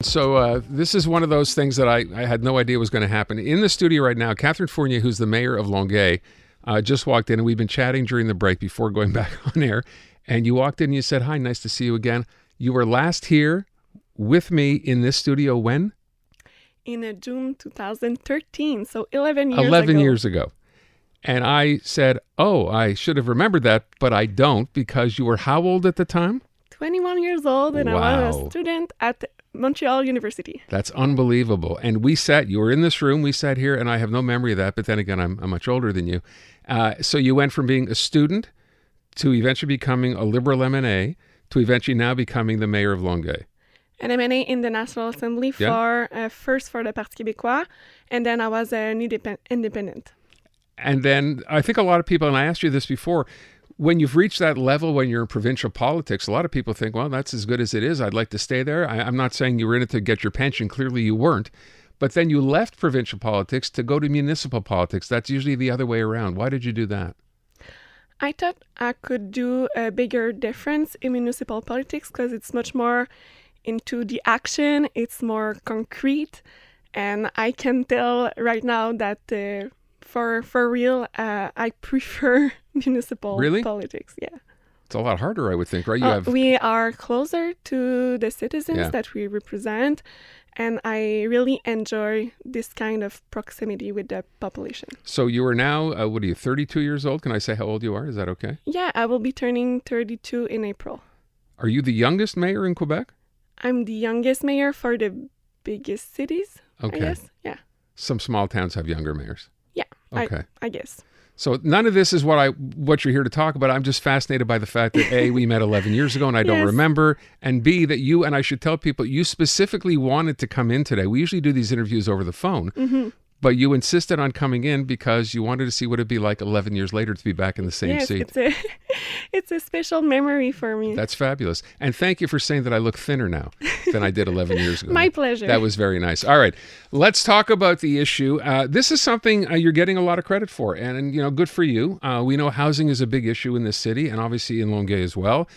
So this is one of those things that I had no idea was going to happen. In the studio right now, Catherine Fournier, who's the mayor of Longueuil, just walked in, and we've been chatting during the break before going back on air. And you walked in and you said, "Hi, nice to see you again." You were last here with me in this studio when? In June 2013, so 11 years ago. 11 years ago. And I said, "Oh, I should have remembered that, but I don't," because you were how old at the time? 21 years old, and I was Wow. a student at Montreal University. That's unbelievable. And you were in this room, we sat here, and I have no memory of that, but then again, I'm much older than you. So you went from being a student to eventually becoming a Liberal MNA to eventually now becoming the mayor of Longueuil. An MNA in the National Assembly for first for the Parti Québécois, and then I was an independent. And then I think a lot of people, and I asked you this before, when you've reached that level when you're in provincial politics, a lot of people think, well, that's as good as it is. I'd like to stay there. I'm not saying you were in it to get your pension. Clearly you weren't. But then you left provincial politics to go to municipal politics. That's usually the other way around. Why did you do that? I thought I could do a bigger difference in municipal politics because it's much more into the action. It's more concrete. And I can tell right now that for real, I prefer municipal politics. Yeah. It's a lot harder, I would think, right? We are closer to the citizens that we represent, and I really enjoy this kind of proximity with the population. So you are now, 32 years old? Can I say how old you are? Is that okay? Yeah, I will be turning 32 in April. Are you the youngest mayor in Quebec? I'm the youngest mayor for the biggest cities, okay. I guess. Yeah. Some small towns have younger mayors. Yeah, okay. I guess. So none of this is what you're here to talk about. I'm just fascinated by the fact that A, we met 11 years ago and I don't remember, and B, that you, and I should tell people, you specifically wanted to come in today. We usually do these interviews over the phone, but you insisted on coming in because you wanted to see what it'd be like 11 years later to be back in the same seat. It's a special memory for me. That's fabulous. And thank you for saying that I look thinner now than I did 11 years ago. My pleasure. That was very nice. All right, let's talk about the issue. This is something you're getting a lot of credit for, and good for you. We know housing is a big issue in this city, and obviously in Longueuil as well.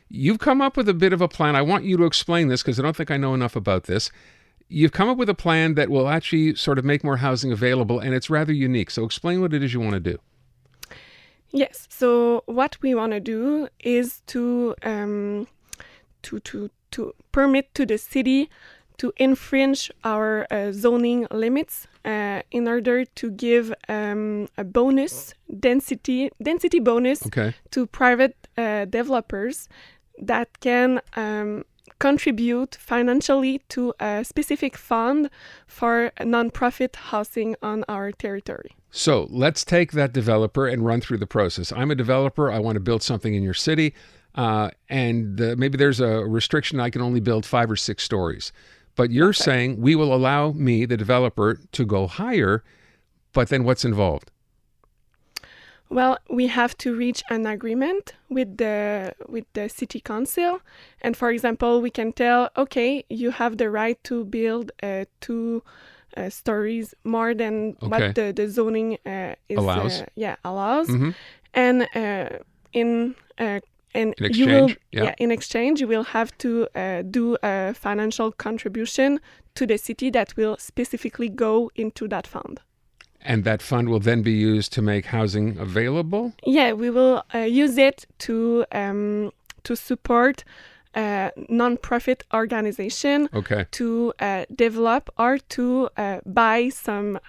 You've come up with a bit of a plan. I want you to explain this because I don't think I know enough about this. You've come up with a plan that will actually sort of make more housing available, and it's rather unique. So explain what it is you want to do. Yes. So what we want to do is to permit to the city to infringe our zoning limits in order to give a bonus, density bonus to private developers that can contribute financially to a specific fund for nonprofit housing on our territory. So let's take that developer and run through the process. I'm a developer. I want to build something in your city. And maybe there's a restriction. I can only build 5 or 6 stories. But you're saying we will allow me, the developer, to go higher. But then what's involved? Well, we have to reach an agreement with the city council. And for example, we can tell, okay, you have the right to build 2 stories more than what the zoning allows. Allows. Mm-hmm. And in exchange, in exchange, you will have to do a financial contribution to the city that will specifically go into that fund. And that fund will then be used to make housing available? Yeah, we will use it to support non-profit organization to develop or to buy some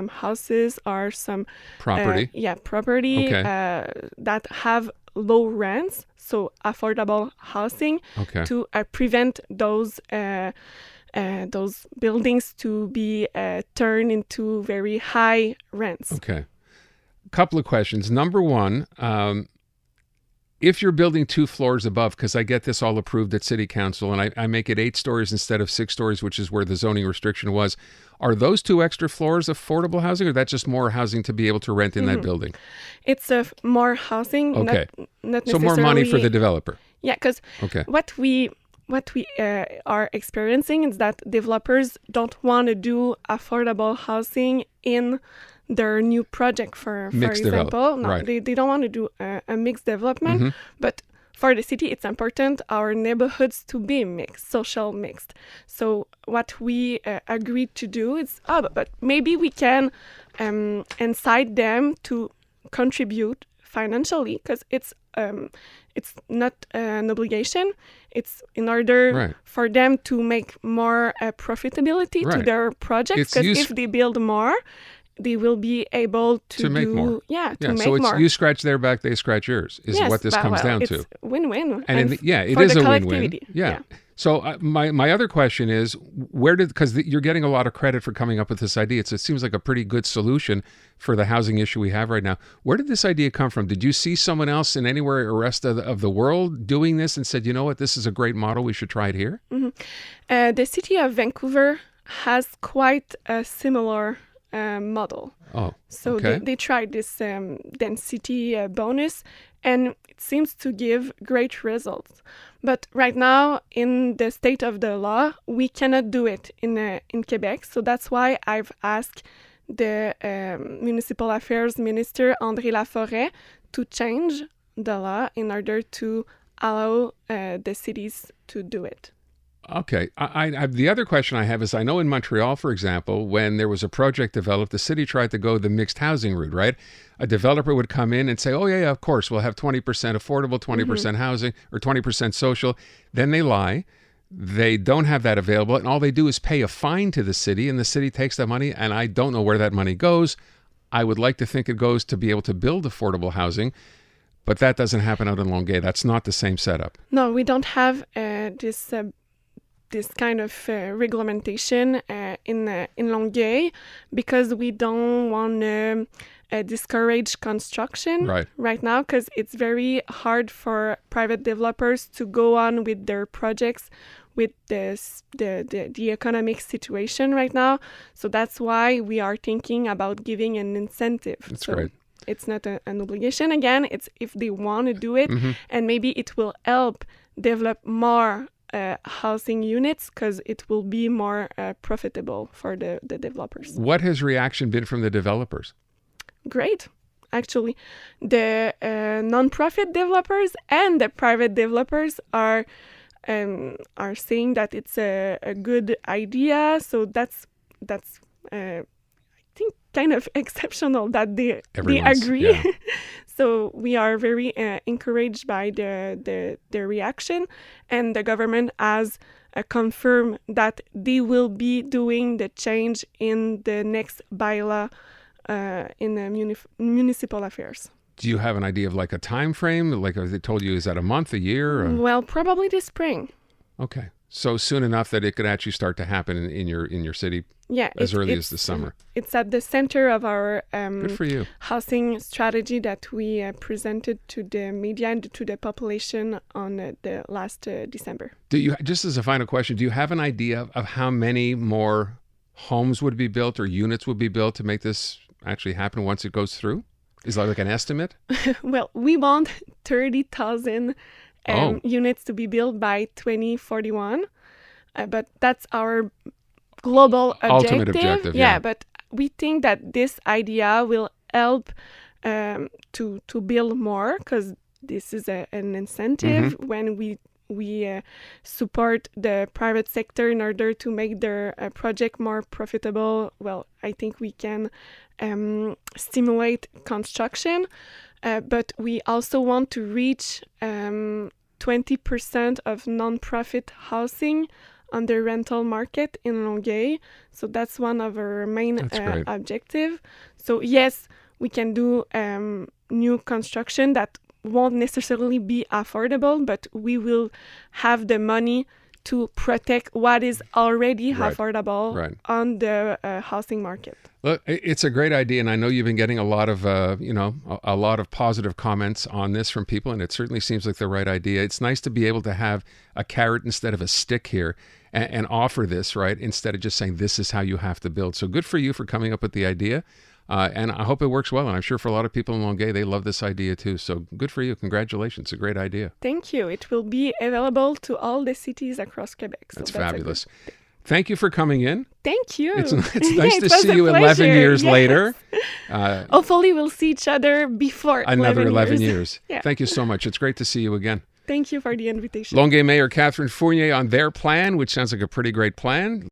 houses or some property. Property that have low rents, so affordable housing to prevent those buildings to be turned into very high rents. Okay. A couple of questions. Number one, if you're building 2 floors above, because I get this all approved at City Council, and I make it 8 stories instead of 6 stories, which is where the zoning restriction was, are those 2 extra floors affordable housing, or that's just more housing to be able to rent in that building? It's more housing, not necessarily... So more money for the developer. Yeah, because what we are experiencing is that developers don't want to do affordable housing in their new project, for example. No, they don't want to do a mixed development, but for the city, it's important our neighborhoods to be mixed, social mixed. So what we agreed to do is, but maybe we can incite them to contribute financially, because it's not an obligation. It's in order for them to make more profitability to their projects, because if they build more, they will be able to make more. To make more. So it's you scratch their back, they scratch yours, is what this comes down to. It's win-win. And it is a win-win. Yeah. So my other question is, because you're getting a lot of credit for coming up with this idea. It seems like a pretty good solution for the housing issue we have right now. Where did this idea come from? Did you see someone else in anywhere or rest of the world doing this and said, you know what, this is a great model, we should try it here? Mm-hmm. The city of Vancouver has quite a similar model. So they tried this density bonus, and it seems to give great results. But right now, in the state of the law, we cannot do it in Quebec. So that's why I've asked the Municipal Affairs Minister, André Laforêt, to change the law in order to allow the cities to do it. Okay. The other question I have is, I know in Montreal, for example, when there was a project developed, the city tried to go the mixed housing route, right? A developer would come in and say, oh, yeah, of course, we'll have 20% affordable, 20% housing, or 20% social. Then they lie. They don't have that available, and all they do is pay a fine to the city, and the city takes that money, and I don't know where that money goes. I would like to think it goes to be able to build affordable housing, but that doesn't happen out in Longueuil. That's not the same setup. No, we don't have this kind of regulation in Longueuil, because we don't want to discourage construction right now, because it's very hard for private developers to go on with their projects with the economic situation right now. So that's why we are thinking about giving an incentive. That's great. It's not an obligation. Again, it's if they want to do it, and maybe it will help develop more housing units, because it will be more profitable for the developers. What has reaction been from the developers? Great. Actually, the non-profit developers and the private developers are saying that it's a good idea. So that's I think kind of exceptional that they agree. Yeah. So we are very encouraged by the reaction, and the government has confirmed that they will be doing the change in the next bylaw in the municipal affairs. Do you have an idea of like a time frame? Like, have they told you, is that a month, a year? Or? Well, probably this spring. Okay. So soon enough that it could actually start to happen in your city as early as the summer. It's at the center of our good for you. Housing strategy that we presented to the media and to the population on the last December. Do you, just as a final question, do you have an idea of how many more homes would be built or units would be built to make this actually happen once it goes through? Is that like an estimate? Well, we want 30,000 units to be built by 2041, but that's our global ultimate objective. Yeah, but we think that this idea will help to build more, because this is an incentive when we support the private sector in order to make their project more profitable. Well, I think we can stimulate construction, but we also want to reach 20% of non-profit housing on the rental market in Longueuil. So that's one of our main objectives. So yes, we can do new construction that won't necessarily be affordable, but we will have the money to protect what is already affordable on the housing market. Look, it's a great idea, and I know you've been getting a lot of a lot of positive comments on this from people, and it certainly seems like the right idea. It's nice to be able to have a carrot instead of a stick here, and offer this, right, instead of just saying this is how you have to build. So good for you for coming up with the idea. And I hope it works well. And I'm sure for a lot of people in Longueuil, they love this idea too. So good for you. Congratulations. It's a great idea. Thank you. It will be available to all the cities across Quebec. So that's fabulous. Thank you for coming in. Thank you. It's nice to see you 11 years later. Hopefully we'll see each other before another 11 years. Yeah. Thank you so much. It's great to see you again. Thank you for the invitation. Longueuil Mayor Catherine Fournier on their plan, which sounds like a pretty great plan.